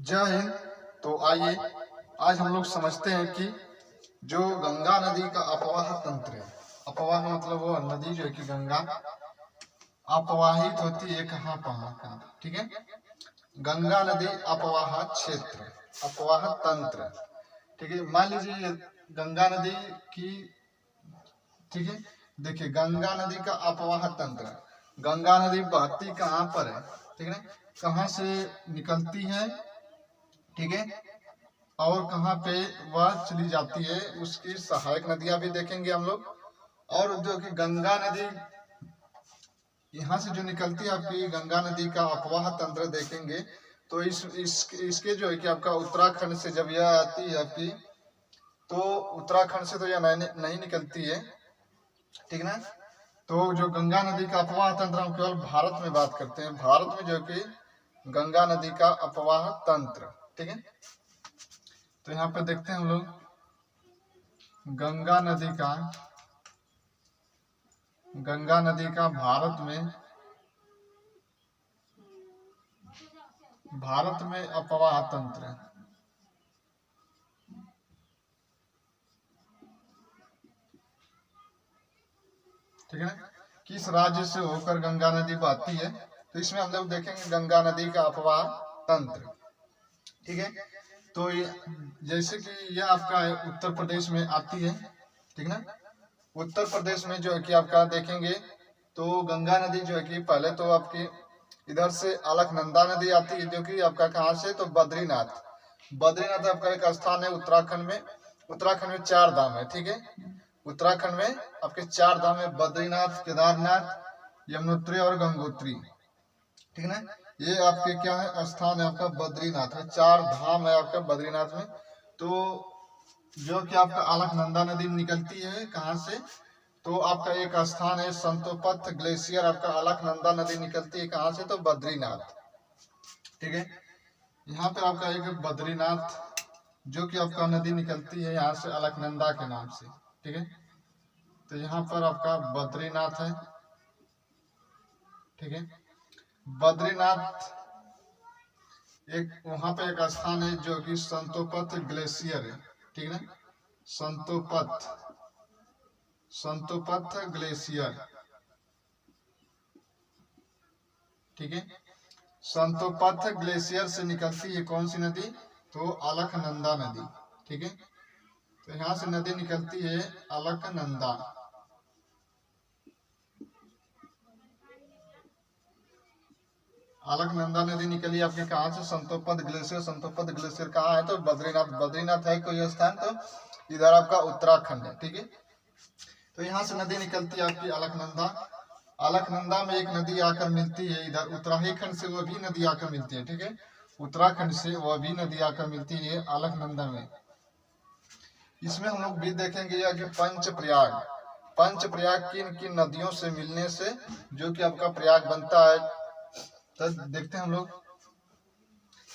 जय हिंद। तो आइए आज हम लोग समझते हैं कि जो गंगा नदी का अपवाह तंत्र है। अपवाह मतलब वो नदी जो है कि गंगा अपवाहित होती है कहाँ कहाँ, ठीक है। गंगा नदी अपवाह क्षेत्र, अपवाह तंत्र, ठीक है। मान लीजिए गंगा नदी की, ठीक है, देखिए गंगा नदी का अपवाह तंत्र, गंगा नदी बहती कहाँ पर है, ठीक है, कहाँ से निकलती है, ठीक है, और कहाँ पे वह चली जाती है, उसकी सहायक नदियां भी देखेंगे हम लोग। और जो कि गंगा नदी यहाँ से जो निकलती है आपकी गंगा नदी का अपवाह तंत्र देखेंगे। तो इसके जो है कि आपका उत्तराखंड से जब यह आती है आपकी, तो उत्तराखंड से तो यह नहीं निकलती है, ठीक ना। तो जो गंगा नदी का अपवाह तंत्र हम केवल भारत में बात करते हैं, भारत में जो कि गंगा नदी का अपवाह तंत्र, ठीक है। तो यहाँ पे देखते हैं हम लोग गंगा नदी का भारत में अपवाह तंत्र, ठीक है। किस राज्य से होकर गंगा नदी बहती है, तो इसमें हम लोग देखेंगे गंगा नदी का अपवाह तंत्र, ठीक है। तो जैसे कि यह आपका उत्तर प्रदेश में आती है, ठीक ना। उत्तर प्रदेश में जो है कि आपका देखेंगे तो गंगा नदी जो है कि पहले तो आपकी इधर से अलकनंदा नदी आती है, जो कि आपका कहाँ से, तो बद्रीनाथ आपका एक स्थान है उत्तराखंड में। उत्तराखंड में 4 धाम है, ठीक है। उत्तराखंड में आपके 4 धाम है, बद्रीनाथ, केदारनाथ, यमुनोत्री और गंगोत्री, ठीक है ना। ये आपके क्या है, स्थान है आपका बद्रीनाथ है, 4 धाम है आपका बद्रीनाथ में। तो जो कि आपका अलकनंदा नदी निकलती है कहाँ से, तो आपका एक स्थान है संतोपथ ग्लेशियर, आपका अलकनंदा नदी निकलती है कहाँ से, तो बद्रीनाथ, ठीक है। यहाँ पे आपका एक बद्रीनाथ जो कि आपका नदी निकलती है यहाँ से अलकनंदा के नाम से, ठीक है। तो यहाँ पर आपका बद्रीनाथ है, ठीक है। बद्रीनाथ एक वहां पे एक स्थान है जो कि संतोपथ ग्लेशियर है, ठीक है। संतोपथ ग्लेशियर, ठीक है। संतोपथ ग्लेशियर से निकलती है कौन सी नदी, तो अलकनंदा नदी, ठीक है। तो यहाँ से नदी निकलती है अलकनंदा, अलकनंदा नदी निकली आपके कहाँ से, संतोपथ ग्लेशियर। संतोपथ ग्लेशियर कहाँ है, तो बद्रीनाथ है कोई स्थान, तो इधर आपका उत्तराखंड है, ठीक है। तो यहाँ से नदी निकलती है आपकी अलकनंदा। अलकनंदा में एक नदी आकर मिलती है इधर उत्तराखंड से, वह भी नदी आकर मिलती है, ठीक है। उत्तराखंड से वह भी नदी आकर मिलती है अलकनंदा में। इसमें हम लोग भी देखेंगे कि पंचप्रयाग किन किन नदियों से मिलने से जो कि आपका प्रयाग बनता है, तो देखते हैं हम लोग।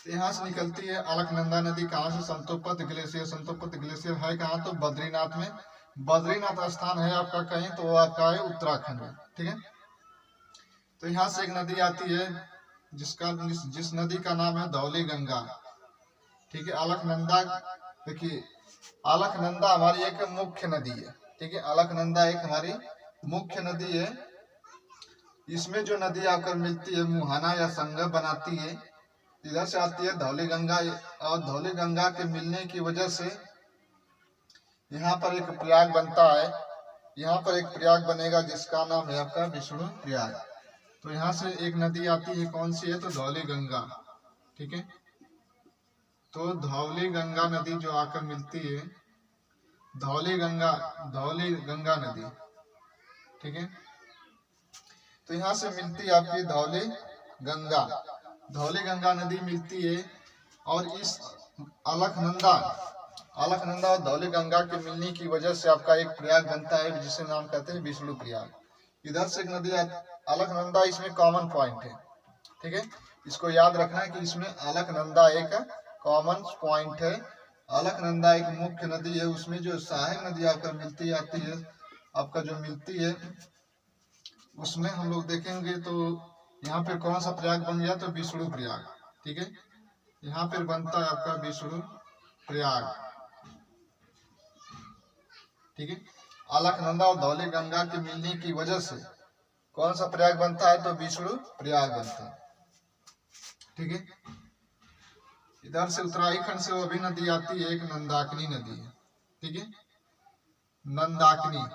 यहाँ से निकलती है अलकनंदा नदी कहाँ से, संतोपथ ग्लेशियर। संतोपथ ग्लेशियर है कहाँ, तो बद्रीनाथ में। बद्रीनाथ स्थान है आपका कहीं, तो वो आपका है उत्तराखंड में, ठीक है। तो यहाँ से एक नदी आती है जिस नदी का नाम है धौली गंगा, ठीक है। अलकनंदा, देखिए अलकनंदा हमारी एक मुख्य नदी है, ठीक है। अलकनंदा एक हमारी मुख्य नदी है। इसमें जो नदी आकर मिलती है मुहाना या संगम बनाती है, इधर से आती है धौली गंगा, और धौली गंगा के मिलने की वजह से यहाँ पर एक प्रयाग बनता है। यहाँ पर एक प्रयाग बनेगा जिसका नाम है आपका विष्णु प्रयाग। तो यहाँ से एक नदी आती है, कौन सी है, तो धौली गंगा, ठीक है। तो धौली गंगा नदी जो आकर मिलती है, धौली गंगा नदी, ठीक है। तो यहाँ से मिलती है आपकी धौली गंगा नदी मिलती है। और इस अलकनंदा और धौली गंगा के मिलने की वजह से आपका एक प्रयाग बनता है जिसे नाम कहते हैं विष्णु प्रयाग। इधर से एक नदी अलकनंदा इसमें कॉमन पॉइंट है, ठीक है। इसको याद रखना है कि इसमें अलकनंदा एक कॉमन पॉइंट है। अलकनंदा एक मुख्य नदी है, उसमें जो सहायक नदी आकर आती है आपका जो मिलती है, उसमें हम लोग देखेंगे तो यहाँ पे कौन सा प्रयाग बन गया, तो विष्णु प्रयाग, ठीक है। यहाँ पर बनता है आपका विष्णु प्रयाग। ठीक है, अलकनंदा और धौली गंगा के मिलने की वजह से कौन सा प्रयाग बनता है? तो विष्णु प्रयाग बनता है। ठीक है, इधर से उत्तराखंड से वो भी नदी आती है, एक नंदाकिनी नदी है। ठीक है, नंदाकिनी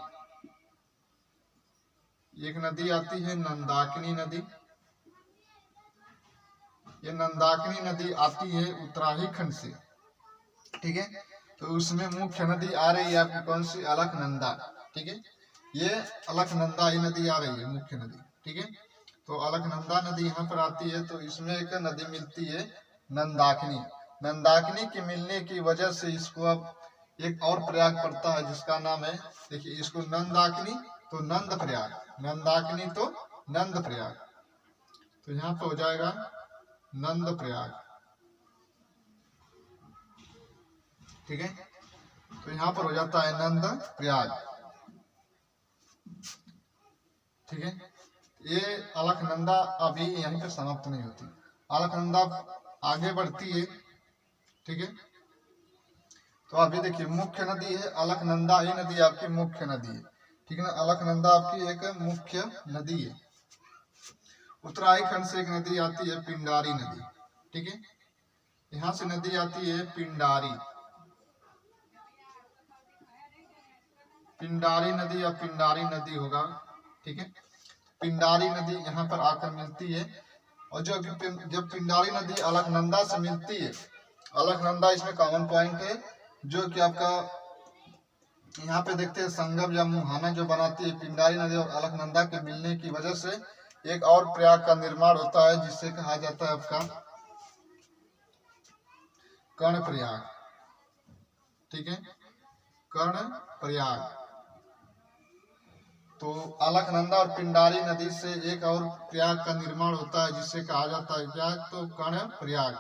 एक नदी आती है, नंदाकिनी नदी। ये नंदाकिनी नदी आती है उत्तराखंड से। ठीक है, तो उसमें मुख्य नदी आ रही है आपकी कौन सी? अलकनंदा। ठीक है, ये अलकनंदा ही नदी आ रही है मुख्य नदी। ठीक है, तो अलकनंदा नदी यहाँ पर आती है, तो इसमें एक नदी मिलती है नंदाकिनी। नंदाकिनी के मिलने की वजह से इसको अब एक और प्रयाग पड़ता है जिसका नाम है, देखिए इसको नंदाकिनी तो नंद प्रयाग, नंदाकिनी तो नंद प्रयाग, तो यहाँ पे हो जाएगा नंद प्रयाग। ठीक है, तो यहाँ पर हो जाता है नंद प्रयाग। ठीक है, ये अलकनंदा अभी यहीं पे समाप्त नहीं होती, अलकनंदा आगे बढ़ती है। ठीक है, तो अभी देखिए मुख्य नदी है अलकनंदा ही नदी आपकी मुख्य नदी है। ठीक है ना, अलकनंदा आपकी एक मुख्य नदी है। उत्तराखंड से एक नदी आती है पिंडारी नदी। ठीक है, यहाँ से नदी आती है पिंडारी, पिंडारी नदी या पिंडारी नदी होगा। ठीक है, पिंडारी नदी यहाँ पर आकर मिलती है, और जब पिंडारी नदी अलकनंदा से मिलती है, अलकनंदा इसमें कॉमन पॉइंट है जो कि आपका यहाँ पे देखते हैं संगम या मुहाना जो बनाती है पिंडारी नदी और अलकनंदा के मिलने की वजह से एक और प्रयाग का निर्माण होता है जिससे कहा जाता है आपका कर्ण प्रयाग। ठीक है, कर्ण प्रयाग। तो अलकनंदा और पिंडारी नदी से एक और प्रयाग का निर्माण होता है जिससे कहा जाता है क्या? तो कर्ण प्रयाग।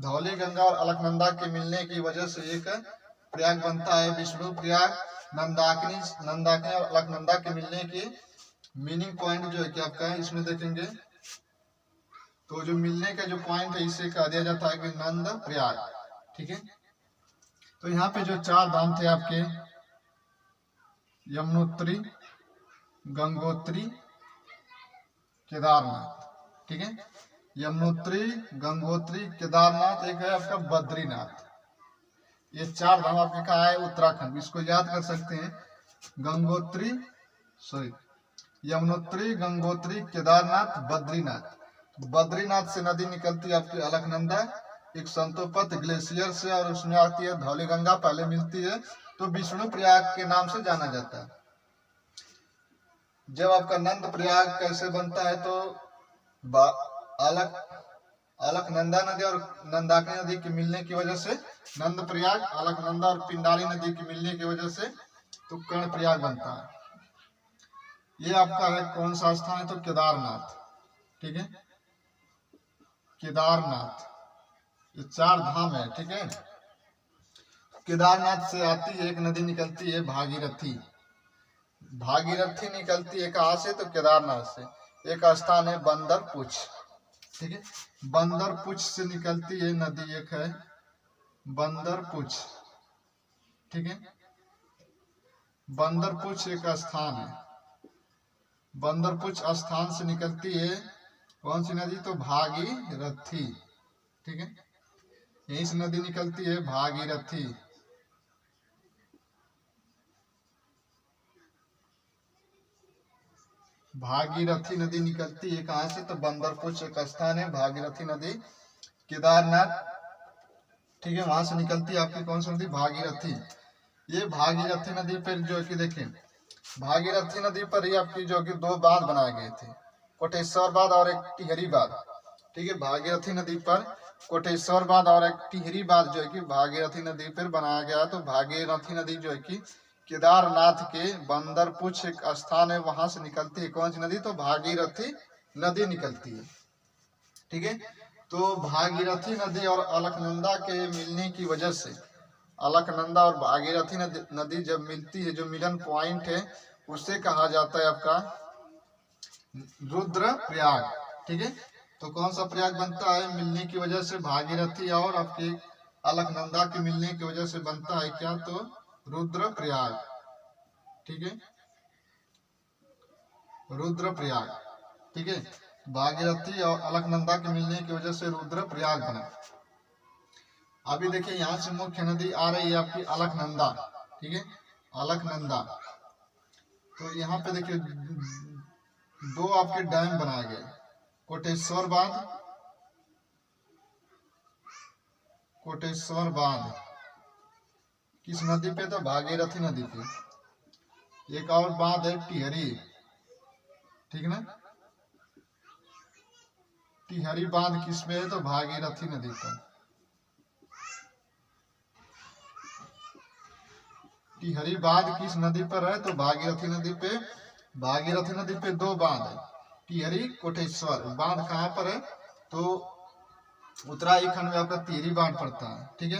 धौली गंगा और अलकनंदा के मिलने की वजह से एक प्रयाग बनता है विष्णु प्रयाग। नंदाकिनी और अलकनंदा के मिलने की मीनिंग पॉइंट जो है कि आपका है इसमें देखेंगे, तो जो मिलने का जो पॉइंट है इसे कह दिया जाता है कि नंद प्रयाग। ठीक है, तो यहाँ पे जो चार धाम थे आपके यमुनोत्री, गंगोत्री, केदारनाथ। ठीक है, यमुनोत्री, गंगोत्री, केदारनाथ, एक है आपका बद्रीनाथ। ये चार धाम आपके कहा है उत्तराखंड, इसको याद कर सकते हैं। यमुनोत्री, गंगोत्री, केदारनाथ, बद्रीनाथ। बद्रीनाथ से नदी निकलती है आपकी अलकनंदा एक संतोपत ग्लेशियर से, और उसमें आती है धौली गंगा, पहले मिलती है, तो विष्णु प्रयाग के नाम से जाना जाता है। जब आपका नंद प्रयाग कैसे बनता है? तो अलकनंदा नदी और नंदाकिनी नदी के मिलने की वजह से नंद प्रयाग, अलकनंदा और पिंडारी नदी के मिलने की वजह से तो कर्ण प्रयाग बनता है। ये आपका है कौन सा स्थान है? तो केदारनाथ। ठीक है, केदारनाथ, ये चार धाम है। ठीक है, केदारनाथ से आती है एक नदी निकलती है भागीरथी। भागीरथी निकलती है कहाँ से? तो केदारनाथ से। एक स्थान है बंदरपुछ। ठीक है, बंदरपुछ से निकलती है नदी, एक है बंदरपुछ। ठीक है, बंदरपुछ एक स्थान है, बंदरपुछ स्थान से निकलती है कौन सी नदी? तो भागीरथी। ठीक है, यहीं से नदी निकलती है भागीरथी। भागीरथी नदी निकलती है कहाँ से? तो बंदरपुछ एक स्थान है, भागीरथी नदी केदारनाथ। ठीक है, वहां से निकलती है आपकी कौन सी नदी? भागीरथी। ये भागीरथी नदी पर जो कि देखें, भागीरथी नदी पर ही आपकी जो कि दो बांध बनाए गए थे, कोटेश्वर बांध और एक टिहरी बांध। ठीक है, भागीरथी नदी पर कोटेश्वर बांध और एक टिहरी बांध जो है कि भागीरथी नदी पर बनाया गया। तो भागीरथी नदी जो है कि केदारनाथ के बंदरपुछ एक स्थान है, वहां से निकलती है कौन सी नदी? तो भागीरथी नदी निकलती है। ठीक है, तो भागीरथी नदी और अलकनंदा के मिलने की वजह से, अलकनंदा और भागीरथी नदी जब मिलती है, जो मिलन पॉइंट है उसे कहा जाता है आपका रुद्र प्रयाग। ठीक है, तो कौन सा प्रयाग बनता है? मिलने की वजह से भागीरथी और आपके अलकनंदा के मिलने की वजह से बनता है क्या? तो रुद्रप्रयाग। ठीक है, रुद्रप्रयाग। ठीक है, भागीरथी और अलकनंदा के मिलने की वजह से रुद्रप्रयाग बना। अभी देखिए यहाँ से मुख्य नदी आ रही है आपकी अलकनंदा। ठीक है, अलकनंदा। तो यहाँ पे देखिए दो आपके डैम बनाए गए, कोटेश्वर बांध, कोटेश्वर बांध किस नदी पे? तो भागीरथी नदी पे। एक और बांध है टिहरी, ठीक ना, टिहरी बांध किस पे है? तो भागीरथी नदी पर। टिहरी बांध किस नदी पर है? तो भागीरथी नदी पे। भागीरथी नदी पे दो बांध है, टिहरी, कोटेश्वर। बांध कहाँ पर है? तो उत्तराखंड में आपका टिहरी बांध पड़ता है। ठीक है,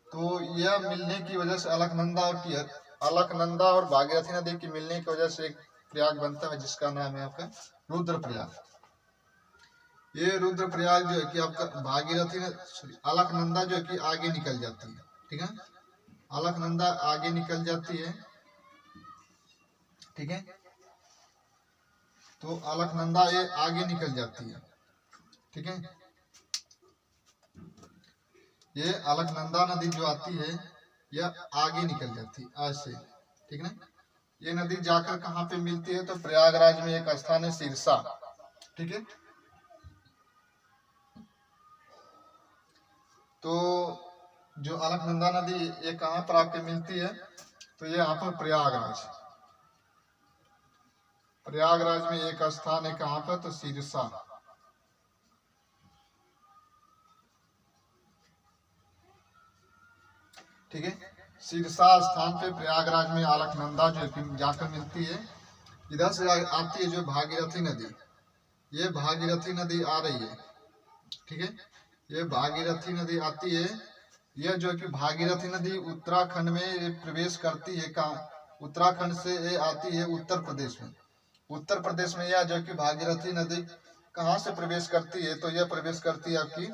तो यह मिलने की वजह से अलकनंदा और भागीरथी नदी की मिलने की वजह से एक प्रयाग बनता है जिसका नाम है आपका रुद्रप्रयाग। ये रुद्रप्रयाग जो है कि आपका भागीरथी अलकनंदा जो है कि आगे निकल जाती है। ठीक है, अलकनंदा आगे निकल जाती है। ठीक है, तो अलकनंदा ये आगे निकल जाती है। ठीक है, ये अलकनंदा नदी जो आती है यह आगे निकल जाती है ऐसे। ठीक है, ये नदी जाकर कहाँ पे मिलती है? तो प्रयागराज में एक स्थान है सिरसा। ठीक है, तो जो अलकनंदा नदी ये कहाँ पर आके मिलती है? तो ये यहाँ पर प्रयागराज, प्रयागराज में एक स्थान है कहाँ पर? तो सिरसा। ठीक है, सिरसा स्थान पे प्रयागराज में अलकनंदा जो जाकर मिलती है। इधर से आती है जो भागीरथी नदी, ये भागीरथी नदी आ रही है। ठीक है, ये भागीरथी नदी आती है। यह जो कि भागीरथी नदी उत्तराखंड में प्रवेश करती है। कहाँ? उत्तराखंड से ये आती है उत्तर प्रदेश में। उत्तर प्रदेश में यह जो कि भागीरथी नदी कहाँ से प्रवेश करती है? तो यह प्रवेश करती है आपकी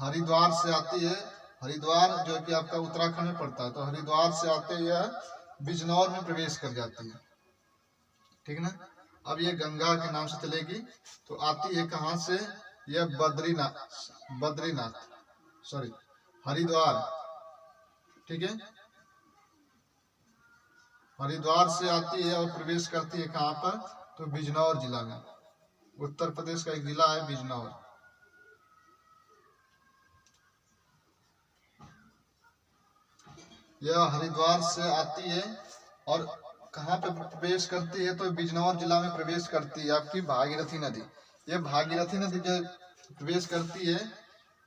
हरिद्वार से आती है। हरिद्वार जो कि आपका उत्तराखंड में पड़ता है, तो हरिद्वार से आते यह बिजनौर में प्रवेश कर जाती है। ठीक ना, अब ये गंगा के नाम से चलेगी तो आती है कहाँ से? यह बद्रीनाथ सॉरी हरिद्वार। ठीक है, हरिद्वार से आती है और प्रवेश करती है कहाँ पर? तो बिजनौर जिला में। उत्तर प्रदेश का एक जिला है बिजनौर। यह हरिद्वार से आती है और कहाँ पे प्रवेश करती है? तो बिजनौर जिला में प्रवेश करती है आपकी भागीरथी नदी। ये भागीरथी नदी जो प्रवेश करती है,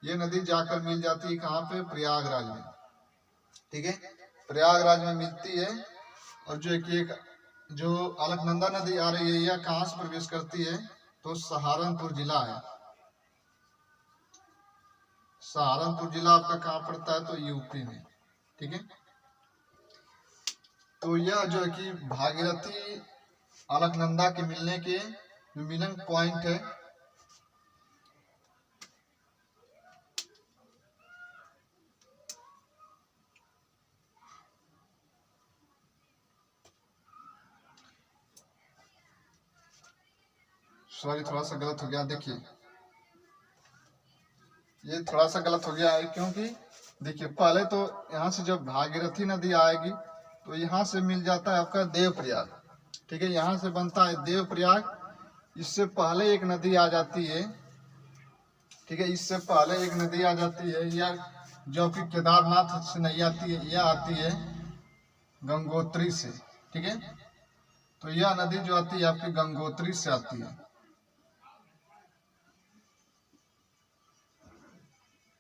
ये नदी जाकर मिल जाती है कहाँ पे? प्रयागराज में। ठीक है, प्रयागराज में मिलती है। और जो एक जो अलकनंदा नदी आ रही है यह कहाँ से प्रवेश करती है? तो सहारनपुर जिला है। सहारनपुर जिला आपका कहाँ पड़ता है? तो यूपी में। ठीक है, तो यह जो है कि भागीरथी अलकनंदा के मिलने के मिलन पॉइंट है। सॉरी थोड़ा सा गलत हो गया, देखिए ये थोड़ा सा गलत हो गया है क्योंकि देखिए पहले तो यहाँ से जब भागीरथी नदी आएगी तो यहाँ से मिल जाता है आपका देवप्रयाग। ठीक है, यहाँ से बनता है देवप्रयाग। इससे पहले एक नदी आ जाती है। ठीक है, इससे पहले एक नदी आ जाती है या जो कि केदारनाथ से नहीं आती है, यह आती है गंगोत्री से। ठीक है, तो यह नदी जो आती है आपकी गंगोत्री से आती है।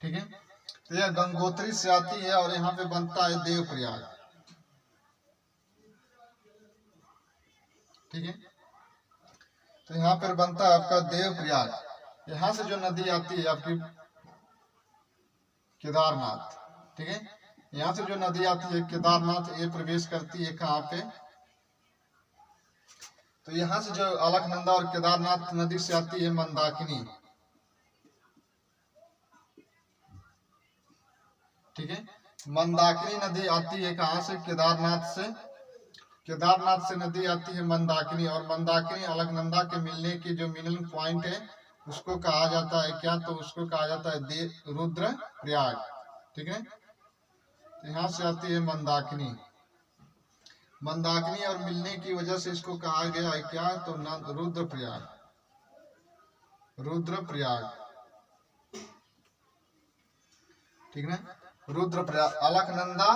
ठीक है, तो यह गंगोत्री से आती है और यहाँ पे बनता है देवप्रयाग। ठीक है, तो यहाँ पर बनता है आपका देवप्रयाग। यहाँ से जो नदी आती है आपकी केदारनाथ। ठीक है, यहाँ से जो नदी आती है केदारनाथ, ये प्रवेश करती है कहाँ पे? तो यहाँ से जो अलकनंदा और केदारनाथ नदी से आती है मंदाकिनी। ठीक है। मंदाकिनी नदी आती है कहाँ से? केदारनाथ से। केदारनाथ से नदी आती है मंदाकिनी, और मंदाकिनी अलकनंदा के मिलने की जो मिलनिंग पॉइंट है उसको कहा जाता है क्या? तो उसको कहा जाता है रुद्र प्रयाग। ठीक है, तो यहाँ से आती है मंदाकिनी। मंदाकिनी और मिलने की वजह से इसको कहा गया है क्या? तो रुद्र प्रयाग। रुद्र प्रयाग, ठीक है, रुद्र प्रयाग। अलकनंदा